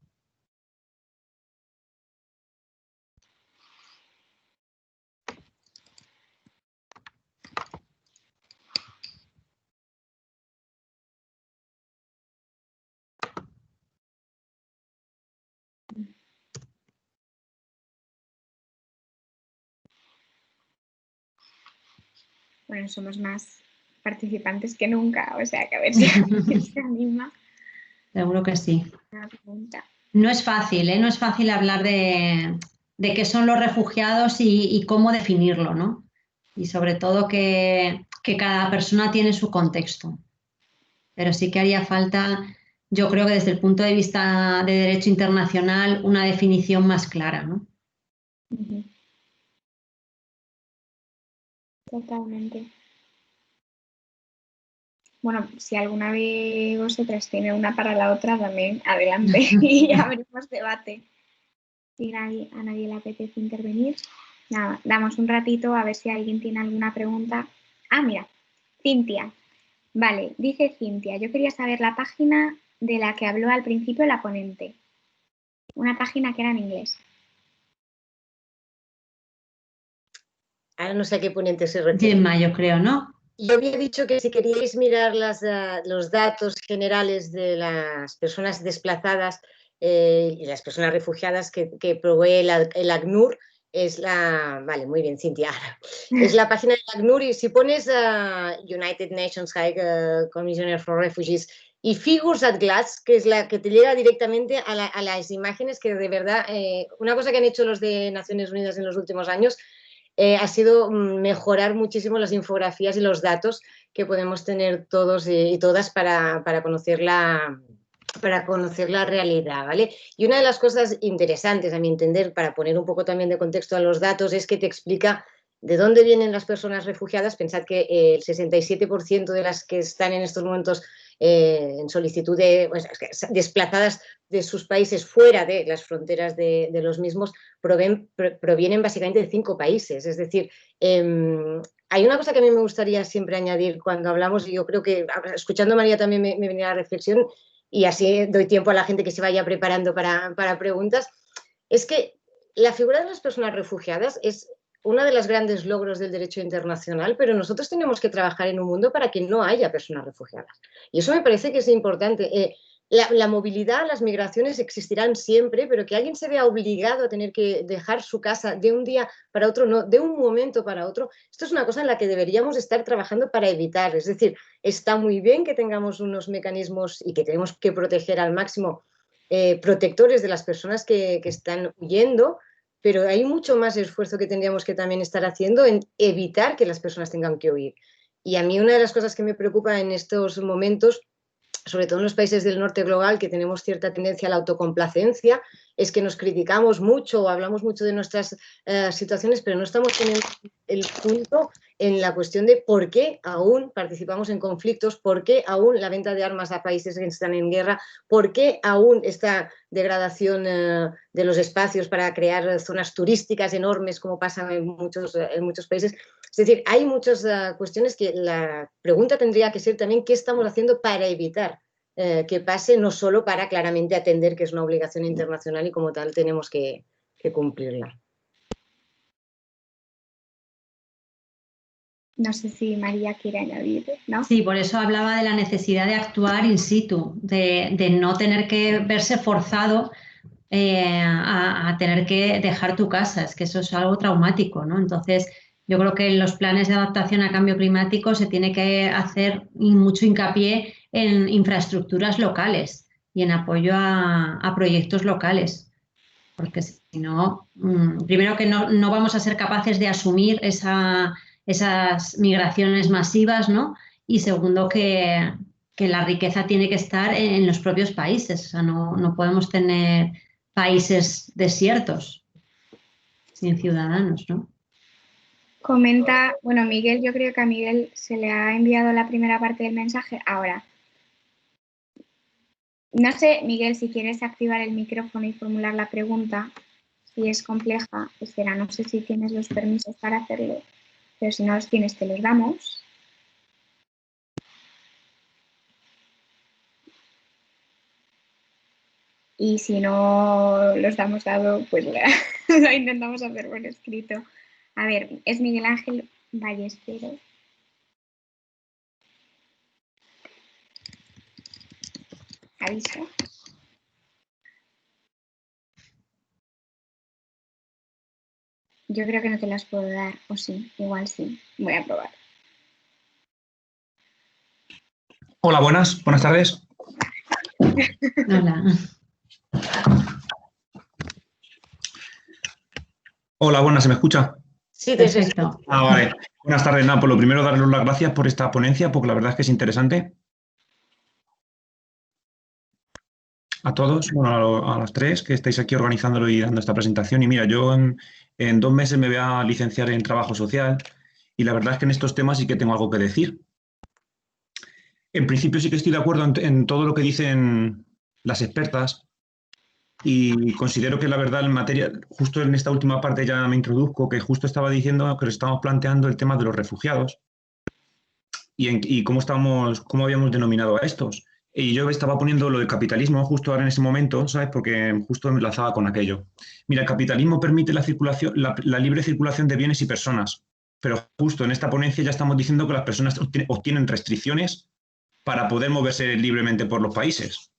Bueno, somos más participantes que nunca, o sea que a ver si alguien se anima. Seguro que sí. Una pregunta. No es fácil, ¿eh? No es fácil hablar de qué son los refugiados y cómo definirlo, ¿no? Y sobre todo que cada persona tiene su contexto. Pero sí que haría falta, yo creo que desde el punto de vista de derecho internacional, una definición más clara, ¿no? Uh-huh. Totalmente. Bueno, si alguna de vosotras tiene una para la otra, también adelante y abrimos debate. Si a nadie le apetece intervenir, nada, damos un ratito a ver si alguien tiene alguna pregunta. Ah, mira, Cintia. Vale, dice Cintia, yo quería saber la página de la que habló al principio la ponente. Una página que era en inglés. Ahora no sé a qué ponente se refiere. Gemma, yo creo, ¿no? Yo había dicho que si queríais mirar los datos generales de las personas desplazadas y las personas refugiadas que provee el ACNUR, es la... Vale, muy bien, Cintia. Es la página del ACNUR y si pones United Nations High Commissioner for Refugees y Figures at Glass, que es la que te llega directamente a las imágenes que de verdad... una cosa que han hecho los de Naciones Unidas en los últimos años ha sido mejorar muchísimo las infografías y los datos que podemos tener todos y todas para conocer la realidad, ¿vale? Y una de las cosas interesantes, a mi entender, para poner un poco también de contexto a los datos, es que te explica de dónde vienen las personas refugiadas. Pensad que el 67% de las que están en estos momentos en solicitud de desplazadas de sus países fuera de las fronteras de los mismos provienen básicamente de 5 países. Es decir, hay una cosa que a mí me gustaría siempre añadir cuando hablamos, y yo creo que escuchando a María también me venía la reflexión, y así doy tiempo a la gente que se vaya preparando para preguntas, es que la figura de las personas refugiadas es uno de los grandes logros del derecho internacional, pero nosotros tenemos que trabajar en un mundo para que no haya personas refugiadas. Y eso me parece que es importante. La movilidad, las migraciones existirán siempre, pero que alguien se vea obligado a tener que dejar su casa de un día para otro, no, de un momento para otro, esto es una cosa en la que deberíamos estar trabajando para evitar. Es decir, está muy bien que tengamos unos mecanismos y que tenemos que proteger al máximo protectores de las personas que están huyendo, pero hay mucho más esfuerzo que tendríamos que también estar haciendo en evitar que las personas tengan que huir. Y a mí una de las cosas que me preocupa en estos momentos, sobre todo en los países del norte global, que tenemos cierta tendencia a la autocomplacencia, es que nos criticamos mucho o hablamos mucho de nuestras situaciones, pero no estamos teniendo el punto en la cuestión de por qué aún participamos en conflictos, por qué aún la venta de armas a países que están en guerra, por qué aún esta degradación de los espacios para crear zonas turísticas enormes, como pasa en muchos países. Es decir, hay muchas cuestiones que la pregunta tendría que ser también qué estamos haciendo para evitar que pase, no solo para claramente atender que es una obligación internacional y como tal tenemos que cumplirla. No sé si María quiere añadir, ¿no? Sí, por eso hablaba de la necesidad de actuar in situ, de no tener que verse forzado a tener que dejar tu casa. Es que eso es algo traumático, ¿no? Entonces, yo creo que en los planes de adaptación a cambio climático se tiene que hacer mucho hincapié en infraestructuras locales y en apoyo a proyectos locales. Porque si no, primero que no vamos a ser capaces de asumir esas migraciones masivas, ¿no? Y segundo que la riqueza tiene que estar en los propios países. O sea, no podemos tener países desiertos sin ciudadanos, ¿no? Comenta, bueno, Miguel, yo creo que a Miguel se le ha enviado la primera parte del mensaje. Ahora, no sé, Miguel, si quieres activar el micrófono y formular la pregunta, si es compleja, espera, no sé si tienes los permisos para hacerlo, pero si no los tienes, te los damos. Y si no los damos dado, pues lo intentamos hacer por escrito. A ver, es Miguel Ángel Ballesteros. Aviso. Yo creo que no te las puedo dar, o sí, igual sí. Voy a probar. Hola, buenas tardes. Hola. Hola, buenas, ¿se me escucha? Sí, Perfecto. Vale. Buenas tardes, nada, por lo primero daros las gracias por esta ponencia, porque la verdad es que es interesante. A todos, bueno, a las tres que estáis aquí organizándolo y dando esta presentación. Y mira, yo en 2 meses me voy a licenciar en trabajo social y la verdad es que en estos temas sí que tengo algo que decir. En principio sí que estoy de acuerdo en todo lo que dicen las expertas y considero que la verdad en materia, justo en esta última parte ya me introduzco, que justo estaba diciendo que estamos planteando el tema de los refugiados y cómo habíamos denominado a estos. Y yo estaba poniendo lo del capitalismo justo ahora en ese momento, ¿sabes? Porque justo me enlazaba con aquello. Mira, el capitalismo permite la libre circulación de bienes y personas, pero justo en esta ponencia ya estamos diciendo que las personas obtienen restricciones para poder moverse libremente por los países.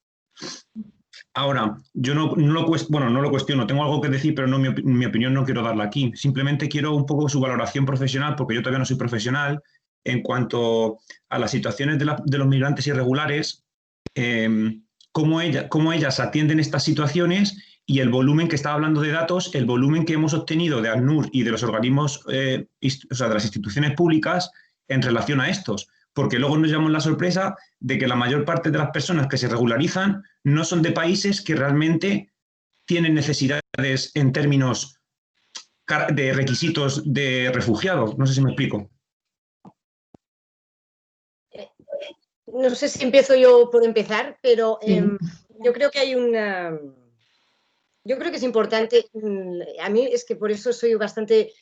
Ahora, yo no lo cuestiono, tengo algo que decir, pero no, mi opinión no quiero darla aquí. Simplemente quiero un poco su valoración profesional, porque yo todavía no soy profesional, en cuanto a las situaciones de los migrantes irregulares, cómo ellas atienden estas situaciones y el volumen que estaba hablando de datos, el volumen que hemos obtenido de ACNUR y de los organismos, de las instituciones públicas en relación a estos. Porque luego nos llevamos la sorpresa de que la mayor parte de las personas que se regularizan no son de países que realmente tienen necesidades en términos de requisitos de refugiados. No sé si me explico. No sé si empiezo yo por empezar, pero Sí. yo creo que hay una... Yo creo que es importante, a mí es que por eso soy bastante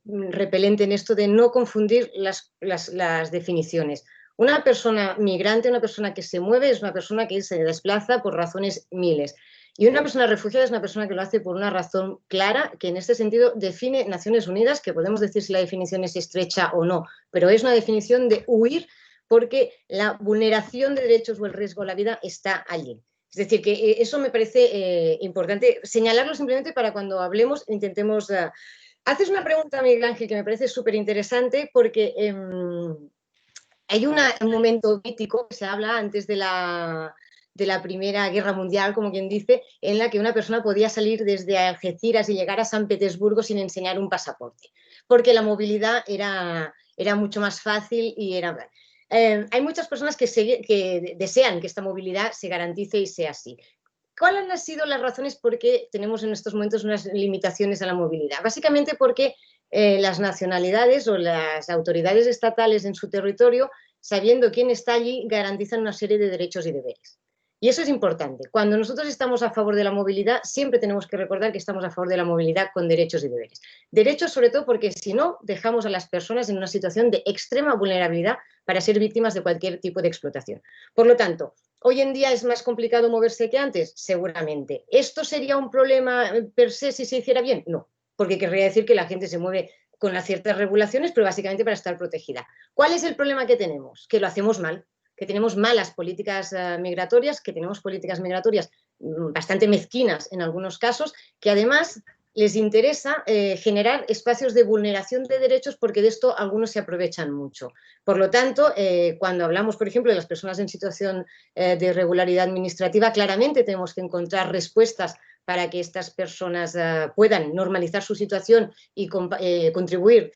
repelente en esto de no confundir las definiciones. Una persona migrante, una persona que se mueve, es una persona que se desplaza por razones miles. Y una persona refugiada es una persona que lo hace por una razón clara, que en este sentido define Naciones Unidas, que podemos decir si la definición es estrecha o no, pero es una definición de huir porque la vulneración de derechos o el riesgo a la vida está allí. Es decir, que eso me parece importante señalarlo simplemente para cuando hablemos intentemos... Haces una pregunta, Miguel Ángel, que me parece súper interesante porque hay un momento mítico que se habla antes de la Primera Guerra Mundial, como quien dice, en la que una persona podía salir desde Algeciras y llegar a San Petersburgo sin enseñar un pasaporte, porque la movilidad era mucho más fácil y era... hay muchas personas que desean que esta movilidad se garantice y sea así. ¿Cuáles han sido las razones por qué tenemos en estos momentos unas limitaciones a la movilidad? Básicamente porque las nacionalidades o las autoridades estatales en su territorio, sabiendo quién está allí, garantizan una serie de derechos y deberes. Y eso es importante. Cuando nosotros estamos a favor de la movilidad, siempre tenemos que recordar que estamos a favor de la movilidad con derechos y deberes. Derechos sobre todo porque si no, dejamos a las personas en una situación de extrema vulnerabilidad para ser víctimas de cualquier tipo de explotación. Por lo tanto, ¿hoy en día es más complicado moverse que antes? Seguramente. ¿Esto sería un problema per se si se hiciera bien? No, porque querría decir que la gente se mueve con las ciertas regulaciones, pero básicamente para estar protegida. ¿Cuál es el problema que tenemos? Que lo hacemos mal, que tenemos malas políticas migratorias, que tenemos políticas migratorias bastante mezquinas en algunos casos, que además les interesa generar espacios de vulneración de derechos porque de esto algunos se aprovechan mucho. Por lo tanto, cuando hablamos, por ejemplo, de las personas en situación de irregularidad administrativa, claramente tenemos que encontrar respuestas para que estas personas puedan normalizar su situación y contribuir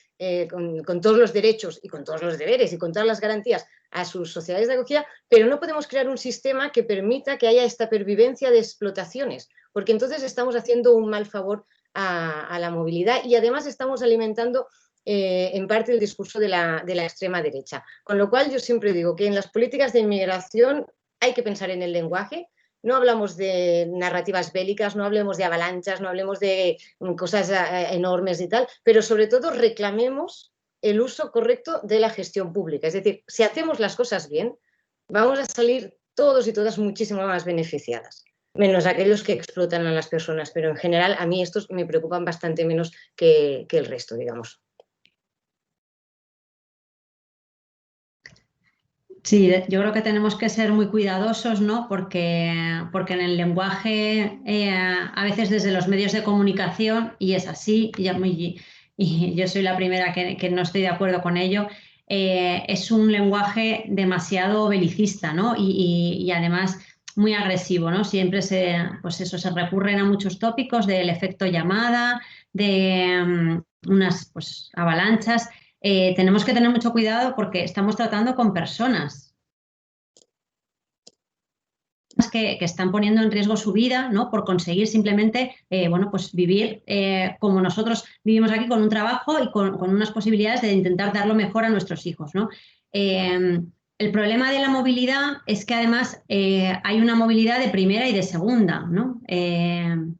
con todos los derechos y con todos los deberes y con todas las garantías a sus sociedades de acogida, pero no podemos crear un sistema que permita que haya esta pervivencia de explotaciones, porque entonces estamos haciendo un mal favor a la movilidad y además estamos alimentando en parte el discurso de la extrema derecha. Con lo cual yo siempre digo que en las políticas de inmigración hay que pensar en el lenguaje. No hablamos de narrativas bélicas, no hablemos de avalanchas, no hablemos de cosas enormes y tal, pero sobre todo reclamemos el uso correcto de la gestión pública. Es decir, si hacemos las cosas bien, vamos a salir todos y todas muchísimo más beneficiadas, menos aquellos que explotan a las personas, pero en general a mí estos me preocupan bastante menos que el resto, digamos. Sí, yo creo que tenemos que ser muy cuidadosos, ¿no? Porque en el lenguaje, a veces desde los medios de comunicación, y es así, y yo soy la primera que no estoy de acuerdo con ello, es un lenguaje demasiado belicista, ¿no? Y además muy agresivo, ¿no? Siempre pues eso, se recurren a muchos tópicos del efecto llamada, de unas pues, avalanchas. Tenemos que tener mucho cuidado porque estamos tratando con personas que están poniendo en riesgo su vida, ¿no? Por conseguir simplemente bueno, pues vivir como nosotros vivimos aquí, con un trabajo y con unas posibilidades de intentar dar lo mejor a nuestros hijos, ¿no? El problema de la movilidad es que además hay una movilidad de primera y de segunda, ¿no?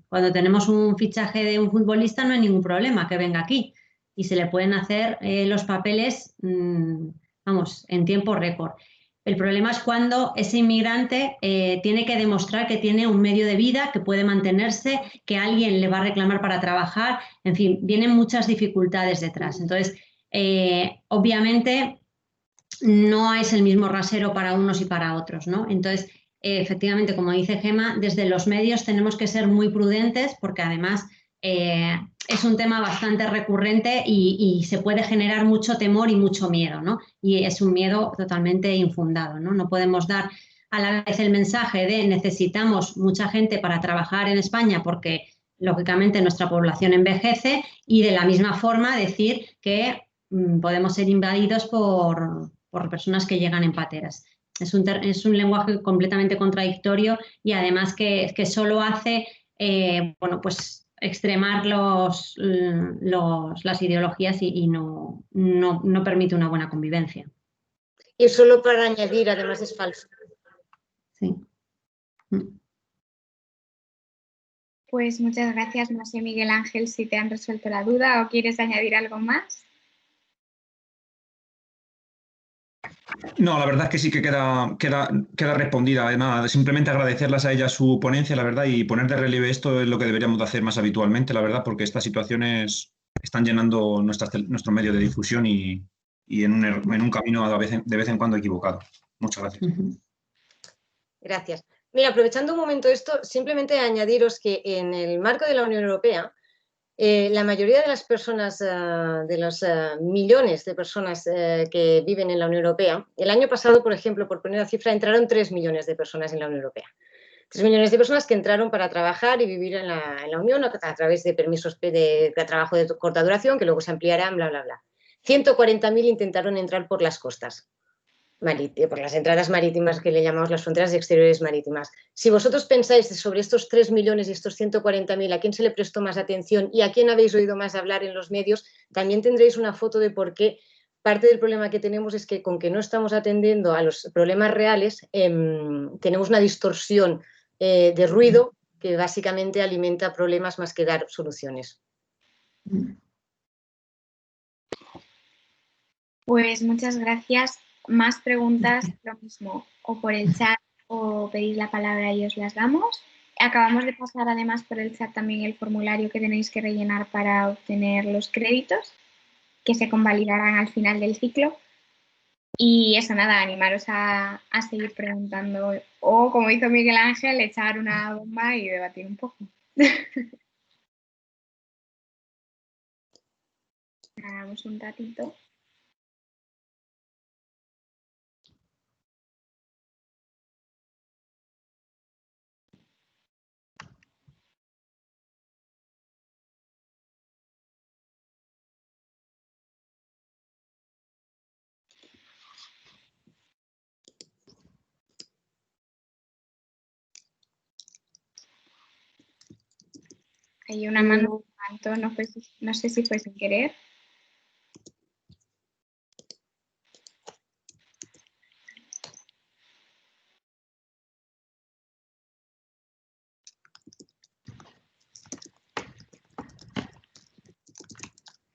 Cuando tenemos un fichaje de un futbolista no hay ningún problema que venga aquí y se le pueden hacer los papeles, vamos, en tiempo récord. El problema es cuando ese inmigrante tiene que demostrar que tiene un medio de vida, que puede mantenerse, que alguien le va a reclamar para trabajar, en fin, vienen muchas dificultades detrás. Entonces, obviamente, no es el mismo rasero para unos y para otros, ¿no? Entonces, efectivamente, como dice Gemma, desde los medios tenemos que ser muy prudentes porque además es un tema bastante recurrente y se puede generar mucho temor y mucho miedo, ¿no? Y es un miedo totalmente infundado, ¿no? No podemos dar a la vez el mensaje de necesitamos mucha gente para trabajar en España porque lógicamente nuestra población envejece y de la misma forma decir que podemos ser invadidos por personas que llegan en pateras. Es un lenguaje completamente contradictorio y además que solo hace bueno, pues extremar las ideologías y no permite una buena convivencia. Y solo para añadir, además es falso. Sí. Pues muchas gracias. No sé, Miguel Ángel, si te han resuelto la duda o quieres añadir algo más. No, la verdad es que sí que queda respondida. Nada, simplemente agradecerles a ellas su ponencia, la verdad, y poner de relieve esto es lo que deberíamos de hacer más habitualmente, la verdad, porque estas situaciones están llenando nuestro medio de difusión y en un camino de vez en cuando equivocado. Muchas gracias. Gracias. Mira, aprovechando un momento esto, simplemente añadiros que en el marco de la Unión Europea, la mayoría de las personas, de los millones de personas que viven en la Unión Europea, el año pasado, por ejemplo, por poner la cifra, entraron 3 millones de personas en la Unión Europea. 3 millones de personas que entraron para trabajar y vivir en la Unión a través de permisos de trabajo de corta duración, que luego se ampliarán, bla, bla, bla. 140.000 intentaron entrar por las costas, por las entradas marítimas que le llamamos las fronteras exteriores marítimas. Si vosotros pensáis sobre estos 3 millones y estos 140.000, a quién se le prestó más atención y a quién habéis oído más hablar en los medios, también tendréis una foto de por qué parte del problema que tenemos es que con que no estamos atendiendo a los problemas reales, tenemos una distorsión de ruido que básicamente alimenta problemas más que dar soluciones. Pues muchas gracias. Más preguntas, lo mismo, o por el chat o pedís la palabra y os las damos. Acabamos de pasar además por el chat también el formulario que tenéis que rellenar para obtener los créditos. que se convalidarán al final del ciclo. Y eso, nada, animaros a seguir preguntando o, como hizo Miguel Ángel, echar una bomba y debatir un poco. Hagamos un ratito. Hay una mano que levantó, no sé si fue sin querer.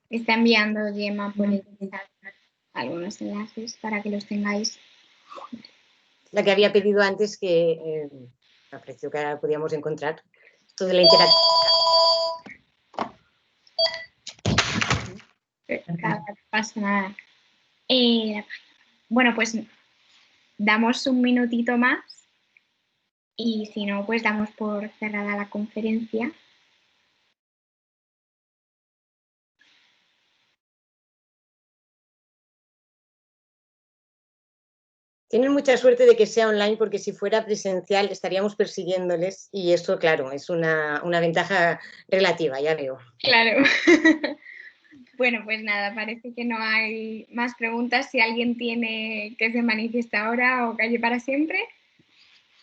Está enviando Gemma por el chat algunos enlaces para que los tengáis. La que había pedido antes que me pareció que ahora podíamos encontrar esto de la interacción. No pasa nada. Bueno, pues damos un minutito más y si no, pues damos por cerrada la conferencia. Tienen mucha suerte de que sea online porque si fuera presencial estaríamos persiguiéndoles y esto, claro, es una ventaja relativa, ya veo. Claro. Bueno, pues nada, parece que no hay más preguntas. Si alguien tiene, que se manifieste ahora o calle para siempre.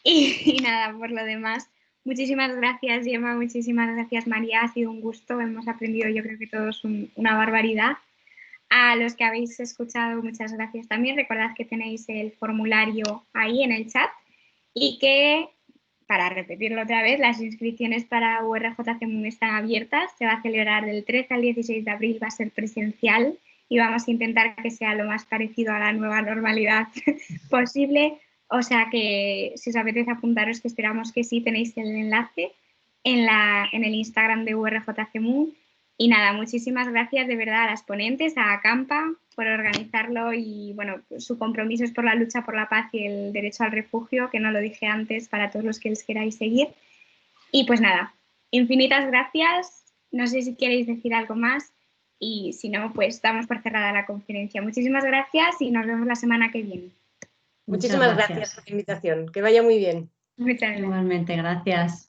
Y nada, por lo demás, muchísimas gracias, Gemma, muchísimas gracias, María. Ha sido un gusto, hemos aprendido yo creo que todos una barbaridad. A los que habéis escuchado, muchas gracias también. Recordad que tenéis el formulario ahí en el chat y que, para repetirlo otra vez, las inscripciones para URJCMUN están abiertas. Se va a celebrar del 13 al 16 de abril, va a ser presencial y vamos a intentar que sea lo más parecido a la nueva normalidad posible. O sea que si os apetece apuntaros, que esperamos que sí, tenéis el enlace en el Instagram de URJCMUN. Y nada, muchísimas gracias de verdad a las ponentes, a Acampa por organizarlo y bueno, su compromiso es por la lucha por la paz y el derecho al refugio, que no lo dije antes, para todos los que les queráis seguir. Y pues nada, infinitas gracias. No sé si queréis decir algo más y si no, pues damos por cerrada la conferencia. Muchísimas gracias y nos vemos la semana que viene. Muchísimas gracias por la invitación. Que vaya muy bien. Muchas gracias. Igualmente, gracias.